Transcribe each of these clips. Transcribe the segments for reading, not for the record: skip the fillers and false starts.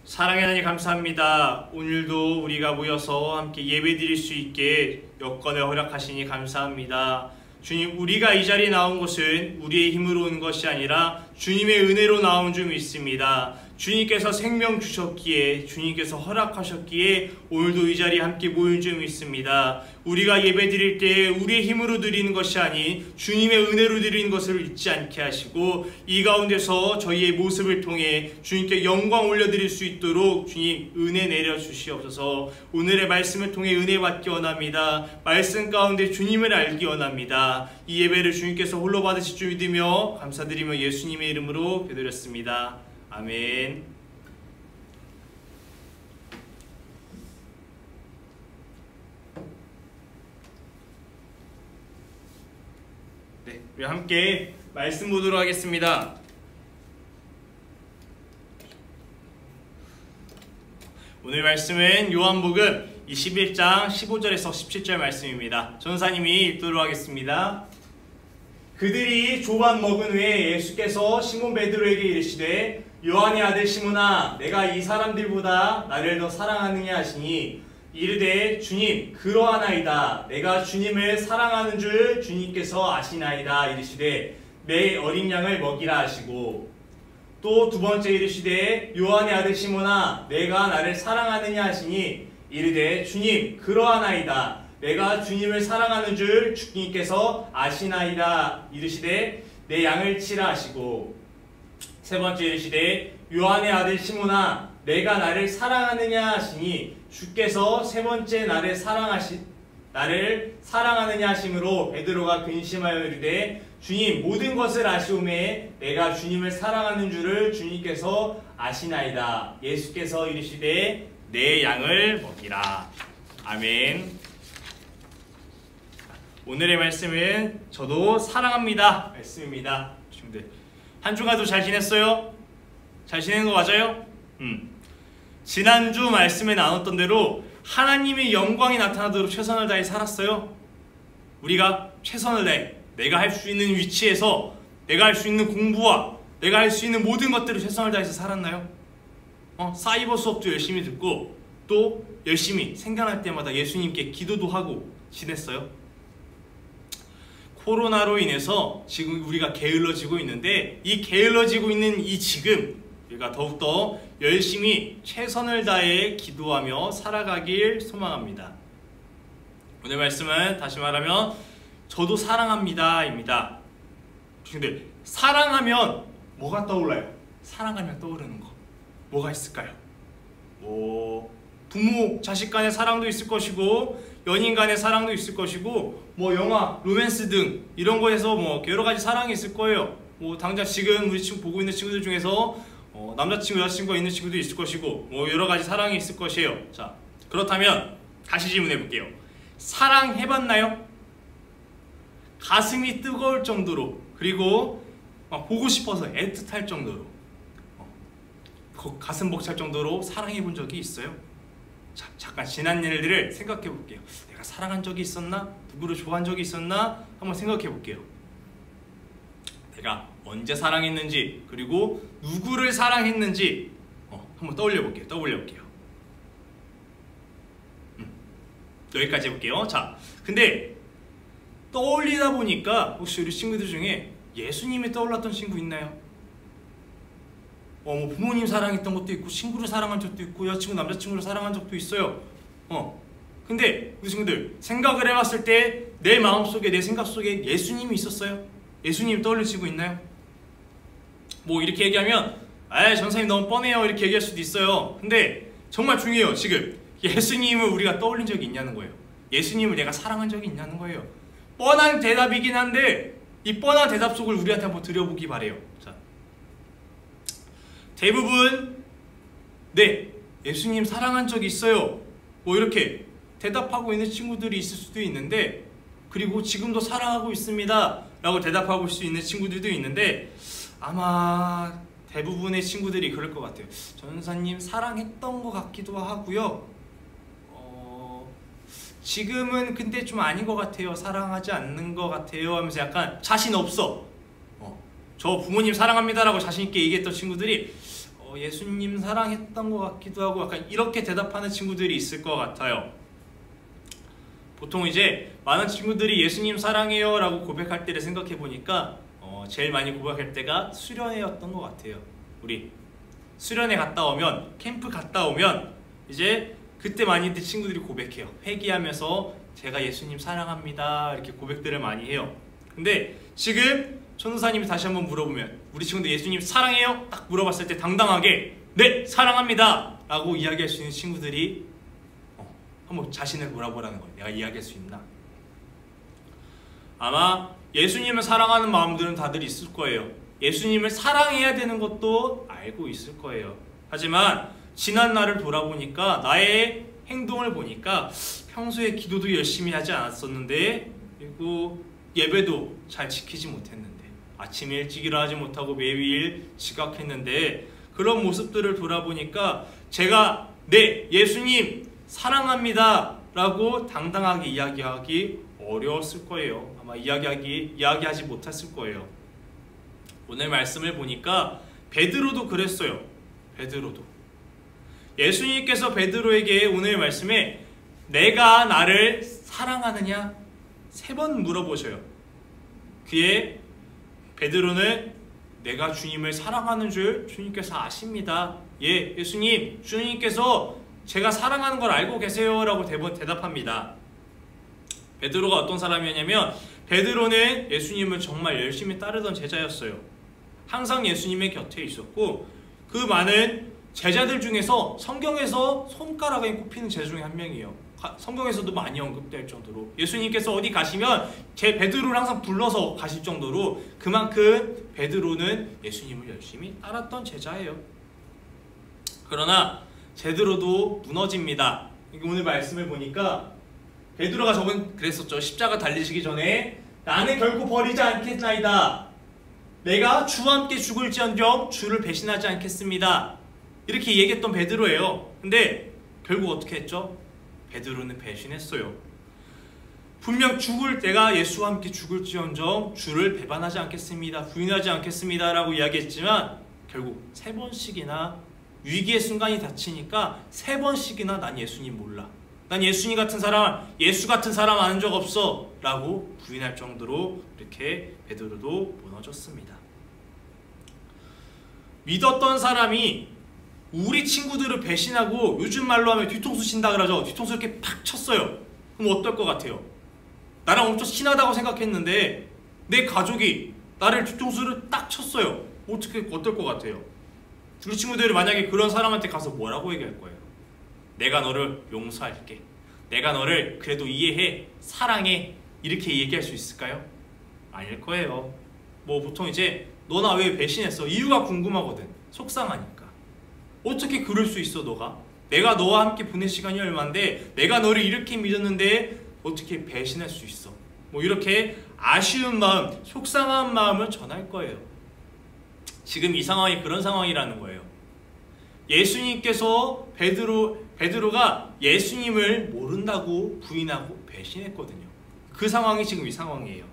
사랑의 하나님 감사합니다. 오늘도 우리가 모여서 함께 예배드릴 수 있게 여건을 허락하시니 감사합니다. 주님, 우리가 이 자리에 나온 것은 우리의 힘으로 온 것이 아니라 주님의 은혜로 나온 줄 믿습니다. 주님께서 생명 주셨기에, 주님께서 허락하셨기에 오늘도 이 자리에 함께 모인 줄 믿습니다. 우리가 예배 드릴 때 우리의 힘으로 드리는 것이 아닌 주님의 은혜로 드리는 것을 잊지 않게 하시고, 이 가운데서 저희의 모습을 통해 주님께 영광 올려드릴 수 있도록 주님 은혜 내려주시옵소서. 오늘의 말씀을 통해 은혜 받기 원합니다. 말씀 가운데 주님을 알기 원합니다. 이 예배를 주님께서 홀로 받으실 줄 믿으며 감사드리며 예수님의 이름으로 기도드렸습니다. 아멘. 네, 우리 함께 말씀 보도록 하겠습니다. 오늘 말씀은 요한복음 21장 15절에서 17절 말씀입니다. 전사님이 읽도록 하겠습니다. 그들이 조반 먹은 후에 예수께서 시몬 베드로에게 이르시되 요한의 아들 시몬아, 내가 이 사람들보다 나를 더 사랑하느냐 하시니, 이르되 주님 그러하나이다. 내가 주님을 사랑하는 줄 주님께서 아시나이다. 이르시되 내 어린 양을 먹이라 하시고, 또 두 번째 이르시되 요한의 아들 시몬아, 내가 나를 사랑하느냐 하시니, 이르되 주님 그러하나이다. 내가 주님을 사랑하는 줄 주님께서 아시나이다. 이르시되 내 양을 치라 하시고, 세 번째 이르시되 요한의 아들 시몬아, 내가 나를 사랑하느냐 하시니, 주께서 세 번째 나를 사랑하느냐 하심으로 베드로가 근심하여 이르되 주님 모든 것을 아시오매 내가 주님을 사랑하는 줄을 주님께서 아시나이다. 예수께서 이르시되 내 양을 먹이라. 아멘. 오늘의 말씀은 저도 사랑합니다 말씀입니다. 한 주간도 잘 지냈어요? 잘 지낸 거 맞아요? 지난주 말씀에 나눴던 대로 하나님의 영광이 나타나도록 최선을 다해 살았어요. 우리가 최선을 다해 내가 할 수 있는 위치에서 내가 할 수 있는 공부와 내가 할 수 있는 모든 것들을 최선을 다해서 살았나요? 사이버 수업도 열심히 듣고 또 열심히 생각날 때마다 예수님께 기도도 하고 지냈어요. 코로나로 인해서 지금 우리가 게을러지고 있는데, 이 게을러지고 있는 이 지금 우리가 더욱더 열심히 최선을 다해 기도하며 살아가길 소망합니다. 오늘 말씀은 다시 말하면 저도 사랑합니다 입니다. 근데 사랑하면 뭐가 떠올라요? 사랑하면 떠오르는 거 뭐가 있을까요? 부모 자식 간의 사랑도 있을 것이고, 연인 간의 사랑도 있을 것이고, 영화, 로맨스 등 이런 거에서 여러 가지 사랑이 있을 거예요. 당장 지금 우리 친구 보고 있는 친구들 중에서 남자친구, 여자친구가 있는 친구도 있을 것이고, 여러 가지 사랑이 있을 것이에요. 자, 그렇다면 다시 질문해 볼게요. 사랑해봤나요? 가슴이 뜨거울 정도로, 그리고 보고 싶어서 애틋할 정도로, 가슴 벅찰 정도로 사랑해 본 적이 있어요? 자, 잠깐 지난 일들을 생각해 볼게요. 내가 사랑한 적이 있었나? 누구를 좋아한 적이 있었나? 한번 생각해 볼게요. 내가 언제 사랑했는지, 그리고 누구를 사랑했는지 한번 떠올려 볼게요. 여기까지 해볼게요. 자, 근데 떠올리다 보니까 혹시 우리 친구들 중에 예수님이 떠올랐던 친구 있나요? 부모님 사랑했던 것도 있고, 친구를 사랑한 적도 있고, 여자친구, 남자친구를 사랑한 적도 있어요. 근데 우리 친구들 생각을 해봤을 때 내 마음속에, 내 생각 속에 예수님이 있었어요? 예수님 떠올리시고 있나요? 이렇게 얘기하면 전사님 너무 뻔해요 이렇게 얘기할 수도 있어요. 근데 정말 중요해요. 지금 예수님을 우리가 떠올린 적이 있냐는 거예요. 예수님을 내가 사랑한 적이 있냐는 거예요. 뻔한 대답이긴 한데 이 뻔한 대답 속을 우리한테 한번 들여보기 바래요. 자, 대부분 네, 예수님 사랑한 적이 있어요 이렇게 대답하고 있는 친구들이 있을 수도 있는데, 그리고 지금도 사랑하고 있습니다 라고 대답하고 수 있는 친구들도 있는데, 아마 대부분의 친구들이 그럴 것 같아요. 전사님 사랑했던 것 같기도 하고요, 지금은 근데 좀 아닌 것 같아요, 사랑하지 않는 것 같아요 하면서 약간 자신 없어. 저 부모님 사랑합니다 라고 자신있게 얘기했던 친구들이 예수님 사랑했던 것 같기도 하고 약간 이렇게 대답하는 친구들이 있을 것 같아요. 보통 이제 많은 친구들이 예수님 사랑해요 라고 고백할 때를 생각해 보니까 제일 많이 고백할 때가 수련회였던 것 같아요. 우리 수련회 갔다 오면, 캠프 갔다 오면 이제 그때 많이들 친구들이 고백해요. 회개하면서 제가 예수님 사랑합니다 이렇게 고백들을 많이 해요. 근데 지금 전도사님이 다시 한번 물어보면 우리 친구들 예수님 사랑해요? 딱 물어봤을 때 당당하게 네 사랑합니다 라고 이야기할 수 있는 친구들이 한번 자신을 돌아보라는 거예요. 내가 이야기할 수 있나? 아마 예수님을 사랑하는 마음들은 다들 있을 거예요. 예수님을 사랑해야 되는 것도 알고 있을 거예요. 하지만 지난 날을 돌아보니까 나의 행동을 보니까 평소에 기도도 열심히 하지 않았었는데, 그리고 예배도 잘 지키지 못했는데, 아침 일찍 일어나지 못하고 매일 지각했는데, 그런 모습들을 돌아보니까 제가 네 예수님 사랑합니다 라고 당당하게 이야기하기 어려웠을 거예요. 아마 이야기하지 못했을 거예요. 오늘 말씀을 보니까 베드로도 그랬어요. 베드로도 예수님께서 베드로에게 오늘 말씀에 내가 나를 사랑하느냐 3번 물어보셔요. 그에 베드로는 내가 주님을 사랑하는 줄 주님께서 아십니다. 예, 예수님, 주님께서 제가 사랑하는 걸 알고 계세요 라고 대답합니다. 베드로가 어떤 사람이었냐면 베드로는 예수님을 정말 열심히 따르던 제자였어요. 항상 예수님의 곁에 있었고 그 많은 제자들 중에서 성경에서 손가락에 꼽히는 제자 중에 한 명이에요. 성경에서도 많이 언급될 정도로 예수님께서 어디 가시면 제 베드로를 항상 불러서 가실 정도로 그만큼 베드로는 예수님을 열심히 따랐던 제자예요. 그러나 베드로도 무너집니다. 오늘 말씀을 보니까 베드로가 저번 그랬었죠. 십자가 달리시기 전에 나는 결코 버리지 않겠나이다. 내가 주와 함께 죽을지언정 주를 배신하지 않겠습니다. 이렇게 얘기했던 베드로예요. 근데 결국 어떻게 했죠? 베드로는 배신했어요. 분명 내가 예수와 함께 죽을지언정 주를 배반하지 않겠습니다. 부인하지 않겠습니다 라고 이야기했지만 결국 3번씩이나 위기의 순간이 닥치니까 3번씩이나 난 예수님 몰라. 난 예수 같은 사람 아는 적 없어 라고 부인할 정도로 이렇게 베드로도 무너졌습니다. 믿었던 사람이 우리 친구들을 배신하고 요즘 말로 하면 뒤통수 친다 그러죠. 뒤통수 이렇게 팍 쳤어요. 그럼 어떨 것 같아요? 나랑 엄청 친하다고 생각했는데 내 가족이 나를 뒤통수를 딱 쳤어요. 어떨 것 같아요? 우리 친구들이 만약에 그런 사람한테 가서 뭐라고 얘기할 거예요? 내가 너를 용서할게. 내가 너를 그래도 이해해. 사랑해. 이렇게 얘기할 수 있을까요? 아닐 거예요. 보통 이제 너 나 왜 배신했어? 이유가 궁금하거든. 속상하니까. 어떻게 그럴 수 있어 너가? 내가 너와 함께 보낸 시간이 얼만데 내가 너를 이렇게 믿었는데 어떻게 배신할 수 있어? 이렇게 아쉬운 마음, 속상한 마음을 전할 거예요. 지금 이 상황이 그런 상황이라는 거예요. 예수님께서 베드로가 예수님을 모른다고 부인하고 배신했거든요. 그 상황이 지금 이 상황이에요.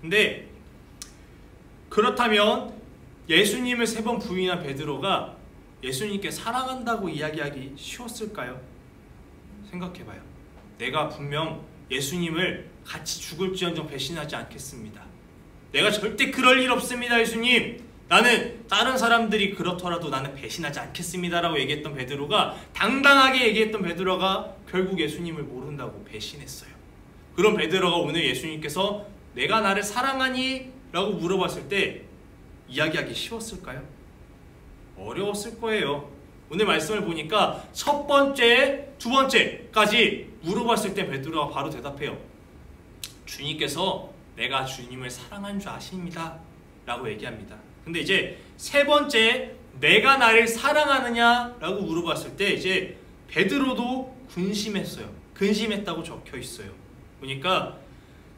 근데 그렇다면 예수님을 3번 부인한 베드로가 예수님께 사랑한다고 이야기하기 쉬웠을까요? 생각해봐요. 내가 분명 예수님을 같이 죽을지언정 배신하지 않겠습니다. 내가 절대 그럴 일 없습니다. 예수님, 나는 다른 사람들이 그렇더라도 나는 배신하지 않겠습니다 라고 얘기했던 베드로가, 당당하게 얘기했던 베드로가 결국 예수님을 모른다고 배신했어요. 그런 베드로가 오늘 예수님께서 내가 나를 사랑하니? 라고 물어봤을 때 이야기하기 쉬웠을까요? 어려웠을 거예요. 오늘 말씀을 보니까 첫 번째, 두 번째까지 물어봤을 때 베드로가 바로 대답해요. 주님께서 내가 주님을 사랑한 줄 아십니다 라고 얘기합니다. 근데 이제 3번째, 내가 나를 사랑하느냐 라고 물어봤을 때 이제 베드로도 근심했어요. 근심했다고 적혀 있어요. 보니까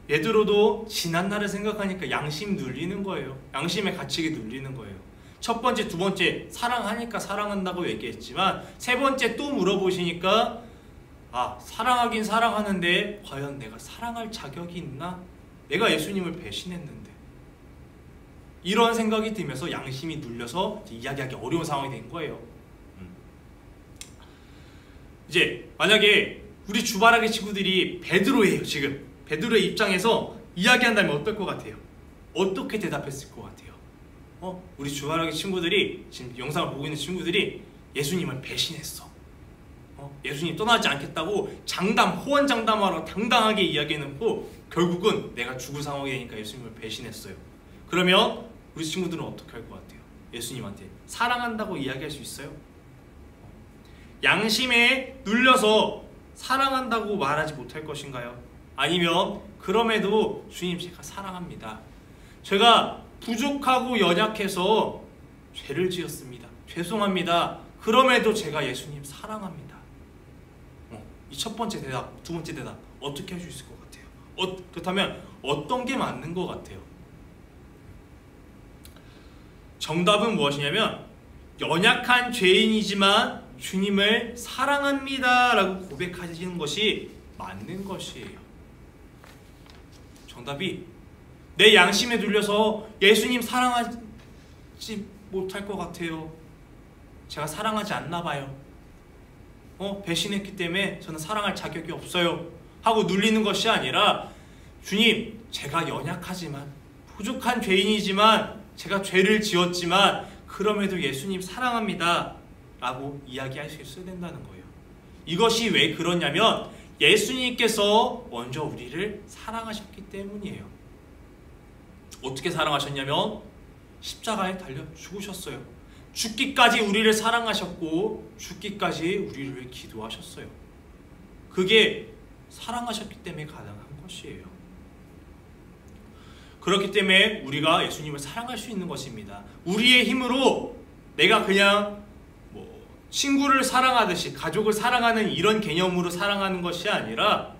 베드로도 지난 날을 생각하니까 양심 눌리는 거예요. 양심의 가책이 눌리는 거예요. 첫 번째, 두 번째 사랑하니까 사랑한다고 얘기했지만 3번째 또 물어보시니까 사랑하긴 사랑하는데 과연 내가 사랑할 자격이 있나? 내가 예수님을 배신했는데 이런 생각이 들면서 양심이 눌려서 이야기하기 어려운 상황이 된 거예요. 이제 만약에 우리 주바라기 친구들이 베드로예요. 지금 베드로의 입장에서 이야기한다면 어떨 것 같아요? 어떻게 대답했을 것 같아요? 우리 주바라기 친구들이, 지금 영상을 보고 있는 친구들이 예수님을 배신했어. 예수님 떠나지 않겠다고 호언장담하러 당당하게 이야기해놓고 결국은 내가 죽을 상황이 되니까 예수님을 배신했어요. 그러면 우리 친구들은 어떻게 할 것 같아요? 예수님한테 사랑한다고 이야기할 수 있어요? 양심에 눌려서 사랑한다고 말하지 못할 것인가요? 아니면 그럼에도 주님 제가 사랑합니다. 제가 부족하고 연약해서 죄를 지었습니다. 죄송합니다. 그럼에도 제가 예수님 사랑합니다. 이 첫 번째 대답, 두 번째 대답 어떻게 할 수 있을 것 같아요? 그렇다면 어떤 게 맞는 것 같아요? 정답은 무엇이냐면 연약한 죄인이지만 주님을 사랑합니다 라고 고백하시는 것이 맞는 것이에요. 정답이 내 양심에 눌려서 예수님 사랑하지 못할 것 같아요. 제가 사랑하지 않나 봐요. 배신했기 때문에 저는 사랑할 자격이 없어요 하고 눌리는 것이 아니라 주님 제가 연약하지만 부족한 죄인이지만 제가 죄를 지었지만 그럼에도 예수님 사랑합니다 라고 이야기할 수 있어야 된다는 거예요. 이것이 왜 그러냐면 예수님께서 먼저 우리를 사랑하셨기 때문이에요. 어떻게 사랑하셨냐면 십자가에 달려 죽으셨어요. 죽기까지 우리를 사랑하셨고 죽기까지 우리를 위해 기도하셨어요. 그게 사랑하셨기 때문에 가능한 것이에요. 그렇기 때문에 우리가 예수님을 사랑할 수 있는 것입니다. 우리의 힘으로 내가 그냥 친구를 사랑하듯이 가족을 사랑하는 이런 개념으로 사랑하는 것이 아니라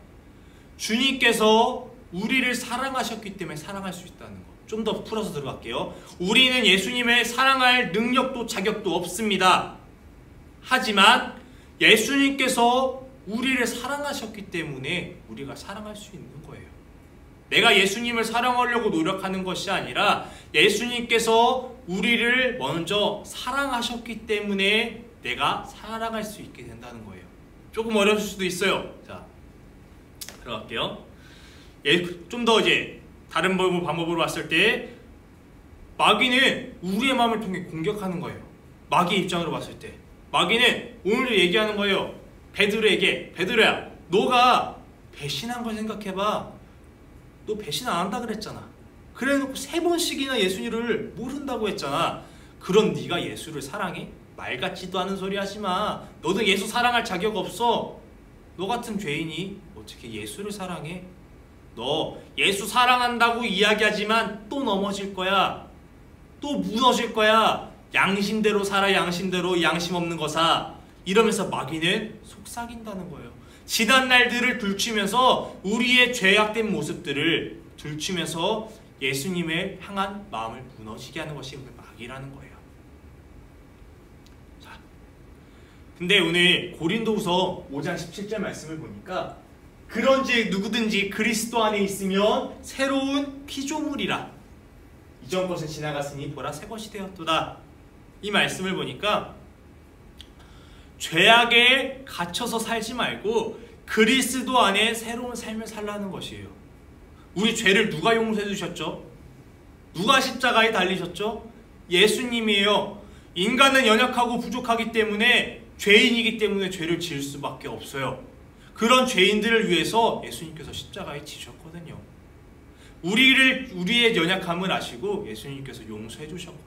주님께서 우리를 사랑하셨기 때문에 사랑할 수 있다는 것. 좀 더 풀어서 들어갈게요. 우리는 예수님을 사랑할 능력도 자격도 없습니다. 하지만 예수님께서 우리를 사랑하셨기 때문에 우리가 사랑할 수 있는 거예요. 내가 예수님을 사랑하려고 노력하는 것이 아니라 예수님께서 우리를 먼저 사랑하셨기 때문에 내가 사랑할 수 있게 된다는 거예요. 조금 어려울 수도 있어요. 자, 들어갈게요. 좀 더 이제 다른 방법으로 봤을 때 마귀는 우리의 마음을 통해 공격하는 거예요. 마귀의 입장으로 봤을 때 마귀는 오늘 얘기하는 거예요. 베드로에게 베드로야 너가 배신한 걸 생각해봐. 너 배신 안 한다 그랬잖아. 그래놓고 3번씩이나 예수님을 모른다고 했잖아. 그런 네가 예수를 사랑해? 말 같지도 않은 소리 하지 마. 너도 예수 사랑할 자격 없어. 너 같은 죄인이 어떻게 예수를 사랑해? 너 예수 사랑한다고 이야기하지만 또 넘어질 거야. 또 무너질 거야. 양심대로 살아. 양심대로. 양심 없는 거사. 이러면서 마귀는 속삭인다는 거예요. 지난 날들을 들추면서 우리의 죄악된 모습들을 들추면서 예수님을 향한 마음을 무너지게 하는 것이 오늘 마귀라는 거예요. 자, 근데 오늘 고린도후서 5장 17절 말씀을 보니까 그런즉 누구든지 그리스도 안에 있으면 새로운 피조물이라. 이전 것은 지나갔으니 보라 새 것이 되었도다. 이 말씀을 보니까 죄악에 갇혀서 살지 말고 그리스도 안에 새로운 삶을 살라는 것이에요. 우리 죄를 누가 용서해 주셨죠? 누가 십자가에 달리셨죠? 예수님이에요. 인간은 연약하고 부족하기 때문에 죄인이기 때문에 죄를 지을 수밖에 없어요. 그런 죄인들을 위해서 예수님께서 십자가에 지셨거든요. 우리의 연약함을 아시고 예수님께서 용서해 주셨거든요.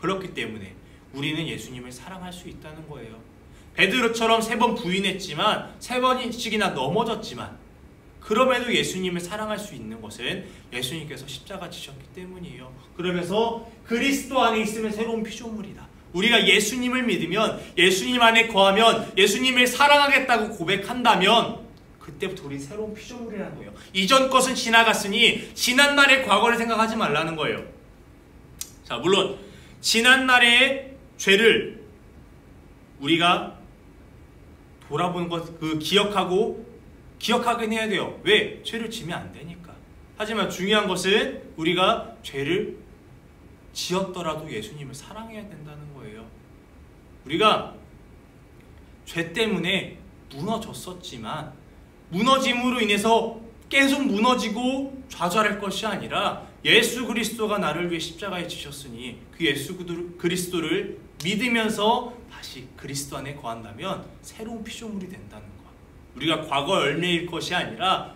그렇기 때문에 우리는 예수님을 사랑할 수 있다는 거예요. 베드로처럼 3번 부인했지만 3번씩이나 넘어졌지만 그럼에도 예수님을 사랑할 수 있는 것은 예수님께서 십자가 지셨기 때문이에요. 그러면서 그리스도 안에 있으면 새로운 피조물이다. 우리가 예수님을 믿으면 예수님 안에 거하면 예수님을 사랑하겠다고 고백한다면 그때부터 우리 새로운 피조물이라는 거예요. 이전 것은 지나갔으니 지난날의 과거를 생각하지 말라는 거예요. 자, 물론 지난날의 죄를 우리가 돌아보는 것, 기억하긴 해야 돼요. 왜? 죄를 지면 안 되니까. 하지만 중요한 것은 우리가 죄를 지었더라도 예수님을 사랑해야 된다는 거예요. 우리가 죄 때문에 무너졌었지만 무너짐으로 인해서 계속 무너지고 좌절할 것이 아니라 예수 그리스도가 나를 위해 십자가에 지셨으니 그 예수 그리스도를 믿으면서 다시 그리스도 안에 거한다면 새로운 피조물이 된다는 것. 우리가 과거 열매일 것이 아니라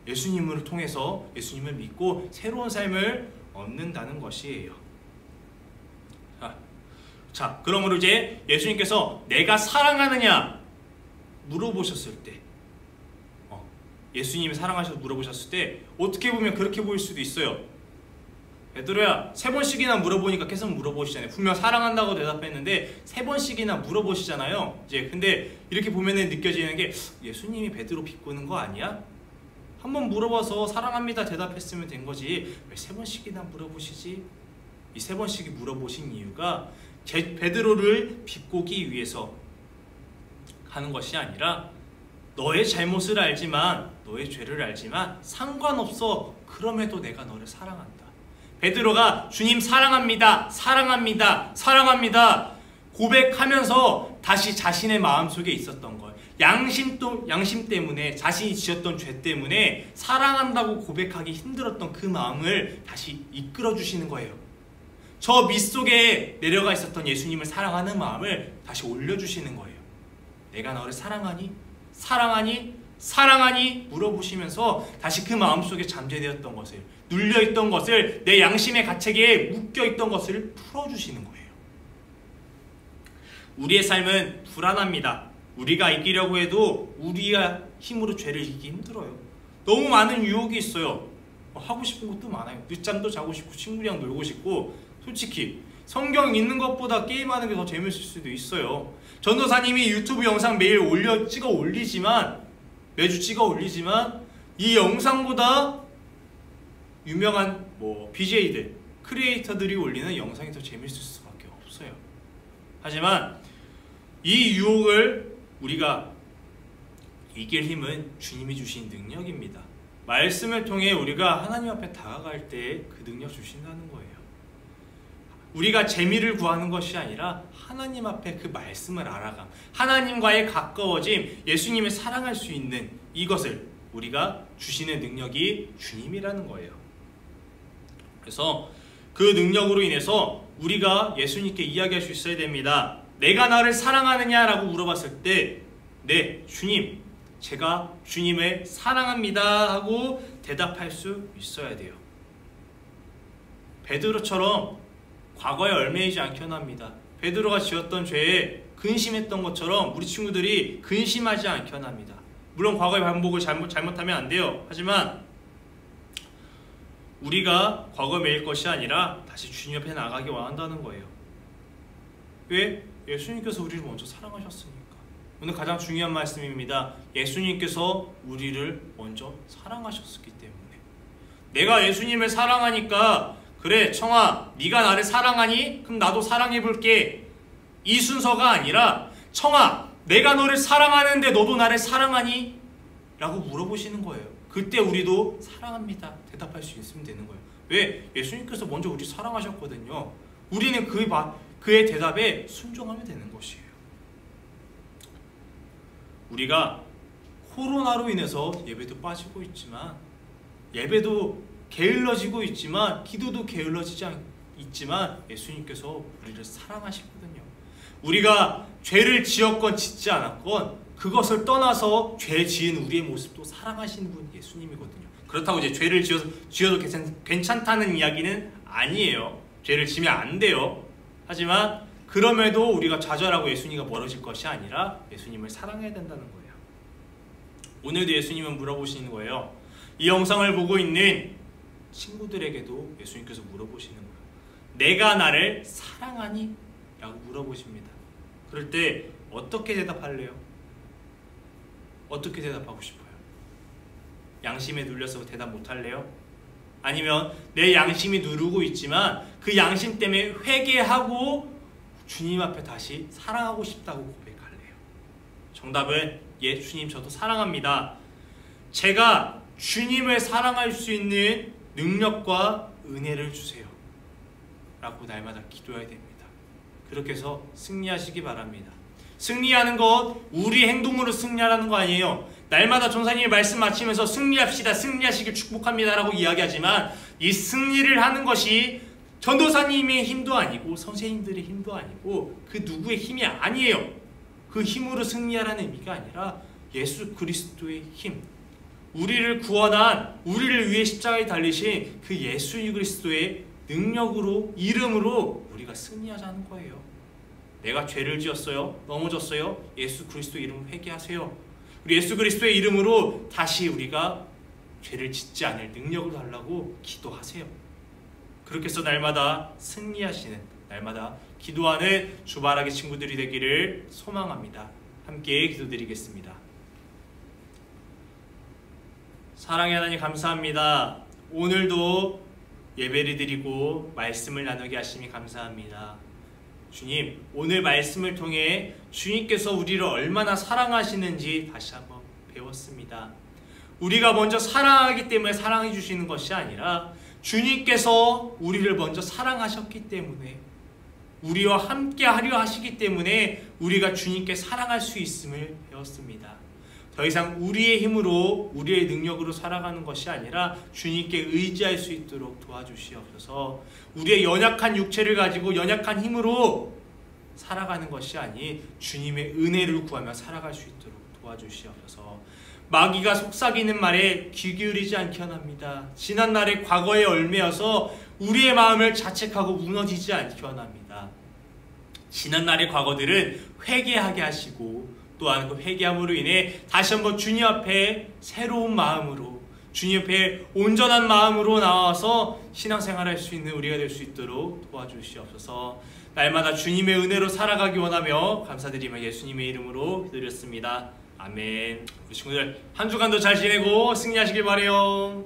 예수님을 통해서 예수님을 믿고 새로운 삶을 얻는다는 것이에요. 자, 그러므로 이제 예수님께서 내가 사랑하느냐 물어보셨을 때, 예수님이 사랑하셔서 물어보셨을 때 어떻게 보면 그렇게 보일 수도 있어요. 베드로야, 3번씩이나 물어보니까 계속 물어보시잖아요. 분명 사랑한다고 대답했는데 3번씩이나 물어보시잖아요. 이제 근데 이렇게 보면은 느껴지는 게 예수님이 베드로 비꼬는 거 아니야? 한번 물어봐서 사랑합니다 대답했으면 된 거지 왜 3번씩이나 물어보시지? 이 3번씩이 물어보신 이유가 베드로를 비꼬기 위해서 하는 것이 아니라 너의 잘못을 알지만 너의 죄를 알지만 상관없어. 그럼에도 내가 너를 사랑한다. 베드로가 주님 사랑합니다, 사랑합니다, 사랑합니다 고백하면서 다시 자신의 마음속에 있었던 것, 양심 때문에 자신이 지었던 죄 때문에 사랑한다고 고백하기 힘들었던 그 마음을 다시 이끌어 주시는 거예요. 저 밑속에 내려가 있었던 예수님을 사랑하는 마음을 다시 올려주시는 거예요. 내가 너를 사랑하니? 사랑하니? 사랑하니? 물어보시면서 다시 그 마음속에 잠재되었던 것을, 눌려있던 것을, 내 양심의 가책에 묶여있던 것을 풀어주시는 거예요. 우리의 삶은 불안합니다. 우리가 이기려고 해도 우리의 힘으로 죄를 이기기 힘들어요. 너무 많은 유혹이 있어요. 하고 싶은 것도 많아요. 늦잠도 자고 싶고 친구랑 놀고 싶고, 솔직히 성경 읽는 것보다 게임하는 게 더 재밌을 수도 있어요. 전도사님이 유튜브 영상 매일 찍어 올리지만, 매주 찍어 올리지만 이 영상보다 유명한 BJ들, 크리에이터들이 올리는 영상이 더 재밌을 수밖에 없어요. 하지만 이 유혹을 우리가 이길 힘은 주님이 주신 능력입니다. 말씀을 통해 우리가 하나님 앞에 다가갈 때 그 능력 주신다는 거예요. 우리가 재미를 구하는 것이 아니라 하나님 앞에 그 말씀을 알아감, 하나님과의 가까워짐, 예수님을 사랑할 수 있는 이것을 우리가 주시는 능력이 주님이라는 거예요. 그래서 그 능력으로 인해서 우리가 예수님께 이야기할 수 있어야 됩니다. 내가 나를 사랑하느냐라고 물어봤을 때 네, 주님, 제가 주님을 사랑합니다 하고 대답할 수 있어야 돼요. 베드로처럼 과거에 얽매이지 않게 합니다. 베드로가 지었던 죄에 근심했던 것처럼 우리 친구들이 근심하지 않게 합니다. 물론 과거의 반복을 잘못하면 안 돼요. 하지만 우리가 과거에 매일 것이 아니라 다시 주님 옆에 나가기 원한다는 거예요. 왜? 예수님께서 우리를 먼저 사랑하셨으니까. 오늘 가장 중요한 말씀입니다. 예수님께서 우리를 먼저 사랑하셨기 때문에. 내가 예수님을 사랑하니까 그래 청아 네가 나를 사랑하니? 그럼 나도 사랑해볼게. 이 순서가 아니라 청아 내가 너를 사랑하는데 너도 나를 사랑하니? 라고 물어보시는 거예요. 그때 우리도 사랑합니다 대답할 수 있으면 되는 거예요. 왜? 예수님께서 먼저 우리 사랑하셨거든요. 우리는 그의 대답에 순종하면 되는 것이에요. 우리가 코로나로 인해서 예배도 빠지고 있지만, 예배도 게을러지고 있지만, 기도도 게을러지지 있지만 예수님께서 우리를 사랑하시거든요. 우리가 죄를 지었건 짓지 않았건 그것을 떠나서 죄 지은 우리의 모습도 사랑하시는 분 예수님이거든요. 그렇다고 이제 죄를 지어도 괜찮다는 이야기는 아니에요. 죄를 지면 안 돼요. 하지만 그럼에도 우리가 좌절하고 예수님과 멀어질 것이 아니라 예수님을 사랑해야 된다는 거예요. 오늘도 예수님은 물어보시는 거예요. 이 영상을 보고 있는 친구들에게도 예수님께서 물어보시는 거예요. 내가 나를 사랑하니? 라고 물어보십니다. 그럴 때 어떻게 대답할래요? 어떻게 대답하고 싶어요? 양심에 눌려서 대답 못할래요? 아니면 내 양심이 누르고 있지만 그 양심 때문에 회개하고 주님 앞에 다시 사랑하고 싶다고 고백할래요? 정답은 예, 주님 저도 사랑합니다. 제가 주님을 사랑할 수 있는 능력과 은혜를 주세요 라고 날마다 기도해야 됩니다. 그렇게 해서 승리하시기 바랍니다. 승리하는 것, 우리 행동으로 승리하라는 거 아니에요. 날마다 전사님이 말씀 마치면서 승리합시다, 승리하시길 축복합니다 라고 이야기하지만 이 승리를 하는 것이 전도사님의 힘도 아니고 선생님들의 힘도 아니고 그 누구의 힘이 아니에요. 그 힘으로 승리하라는 의미가 아니라 예수 그리스도의 힘, 우리를 구원한, 우리를 위해 십자가에 달리신 그 예수 그리스도의 능력으로, 이름으로 우리가 승리하자는 거예요. 내가 죄를 지었어요, 넘어졌어요, 예수 그리스도의 이름으로 회개하세요. 우리 예수 그리스도의 이름으로 다시 우리가 죄를 짓지 않을 능력을 달라고 기도하세요. 그렇게 해서 날마다 승리하시는, 날마다 기도하는 주바라기 친구들이 되기를 소망합니다. 함께 기도드리겠습니다. 사랑의 하나님 감사합니다. 오늘도 예배를 드리고 말씀을 나누게 하심이 감사합니다. 주님, 오늘 말씀을 통해 주님께서 우리를 얼마나 사랑하시는지 다시 한번 배웠습니다. 우리가 먼저 사랑하기 때문에 사랑해 주시는 것이 아니라 주님께서 우리를 먼저 사랑하셨기 때문에, 우리와 함께 하려 하시기 때문에 우리가 주님께 사랑할 수 있음을 배웠습니다. 더 이상 우리의 힘으로, 우리의 능력으로 살아가는 것이 아니라 주님께 의지할 수 있도록 도와주시옵소서. 우리의 연약한 육체를 가지고 연약한 힘으로 살아가는 것이 아니 주님의 은혜를 구하며 살아갈 수 있도록 도와주시옵소서. 마귀가 속삭이는 말에 귀 기울이지 않게 원합니다. 지난날의 과거에 얽매여서 우리의 마음을 자책하고 무너지지 않게 원합니다. 지난날의 과거들은 회개하게 하시고, 또한 그 회개함으로 인해 다시 한번 주님 앞에 새로운 마음으로, 주님 앞에 온전한 마음으로 나와서 신앙생활 할 수 있는 우리가 될 수 있도록 도와주시옵소서. 날마다 주님의 은혜로 살아가기 원하며 감사드리며 예수님의 이름으로 기도드렸습니다. 아멘. 우리 친구들 한 주간도 잘 지내고 승리하시길 바라요.